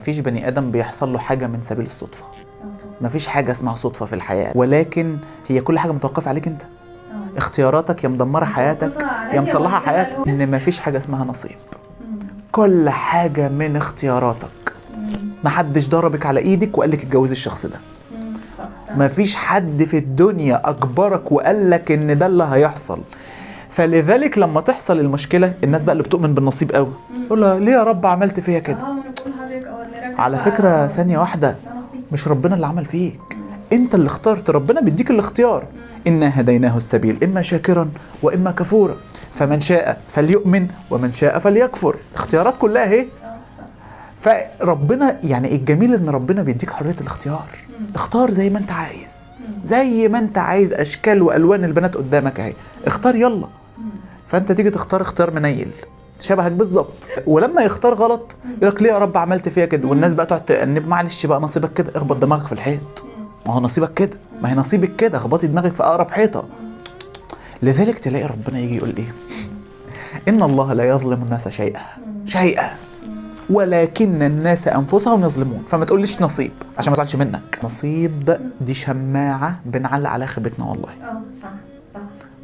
مفيش بني ادم بيحصل له حاجه من سبيل الصدفه. مفيش حاجه اسمها صدفه في الحياه، ولكن هي كل حاجه متوقفه عليك انت. اختياراتك يا مدمره حياتك يا مصلحه حياتك. ان مفيش حاجه اسمها نصيب، كل حاجه من اختياراتك. محدش ضربك على ايدك وقال لك اتجوزي الشخص ده. مفيش حد في الدنيا اجبرك وقال لك ان ده اللي هيحصل. فلذلك لما تحصل المشكله، الناس بقى اللي بتؤمن بالنصيب قوي تقول لها ليه يا رب عملت فيا كده؟ على فكره ثانيه واحده، مش ربنا اللي عمل فيك، انت اللي اخترت. ربنا بيديك الاختيار. إنا هديناه السبيل إما شاكرا وإما كفورا فمن شاء فليؤمن ومن شاء فليكفر. اختيارات كلها اهي. فربنا يعني الجميل ان ربنا بيديك حرية الاختيار. اختار زي ما انت عايز، زي ما انت عايز. اشكال والوان البنات قدامك اهي، اختار يلا. فانت تيجي تختار اختيار منيل شبهك بالظبط، ولما يختار غلط يقول لك ليه يا رب عملت فيها كده؟ والناس بقى تقعد تأنب، معلش بقى نصيبك كده، اخبط دماغك في الحيط. ما هو نصيبك كده، ما هي نصيبك كده، اخبطي دماغك في اقرب حيطه. لذلك تلاقي ربنا يجي يقول ايه؟ ان الله لا يظلم الناس شيئا ولكن الناس انفسهم يظلمون. فما تقوليش نصيب عشان ما ازعلش منك. نصيب دي شماعه بنعلق عليها خيبتنا والله. صح.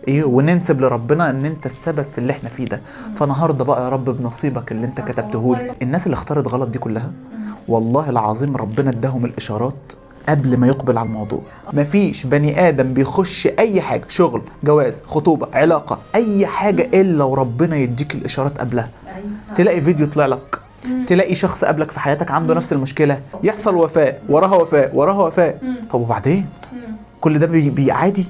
ايه، وننسب لربنا ان انت السبب في اللي احنا فيه ده. فالنهارده بقى يا رب بنصيبك اللي انت كتبته لي. الناس اللي اختارت غلط دي كلها والله العظيم ربنا اداهم الاشارات قبل ما يقبل على الموضوع. مفيش بني ادم بيخش اي حاجه، شغل، جواز، خطوبه، علاقه، اي حاجه الا وربنا يديك الاشارات قبلها. تلاقي فيديو طلع لك، تلاقي شخص قابلك في حياتك عنده نفس المشكله، يحصل وفاه وراها وفاه وراها وفاه. طب وبعدين كل ده عادي؟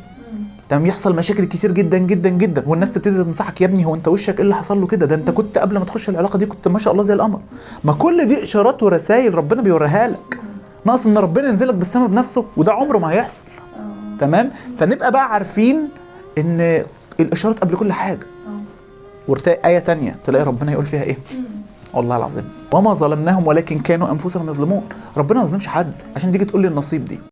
تمام، يحصل مشاكل كتير جدا جدا جدا، والناس تبتدي تنصحك يا ابني هو انت وشك ايه اللي حصل له كده؟ ده انت كنت قبل ما تخش العلاقه دي كنت ما شاء الله زي القمر. ما كل دي اشارات ورسائل ربنا بيوريها لك، ناقص ان ربنا ينزلك بالسما بنفسه، وده عمره ما هيحصل. تمام، فنبقى بقى عارفين ان الاشارات قبل كل حاجه. وارتقي ايه تانية تلاقي ربنا يقول فيها ايه؟ والله العظيم وما ظلمناهم ولكن كانوا انفسهم يظلمون. ربنا ما ظلمش حد عشان تيجي تقول لي النصيب دي.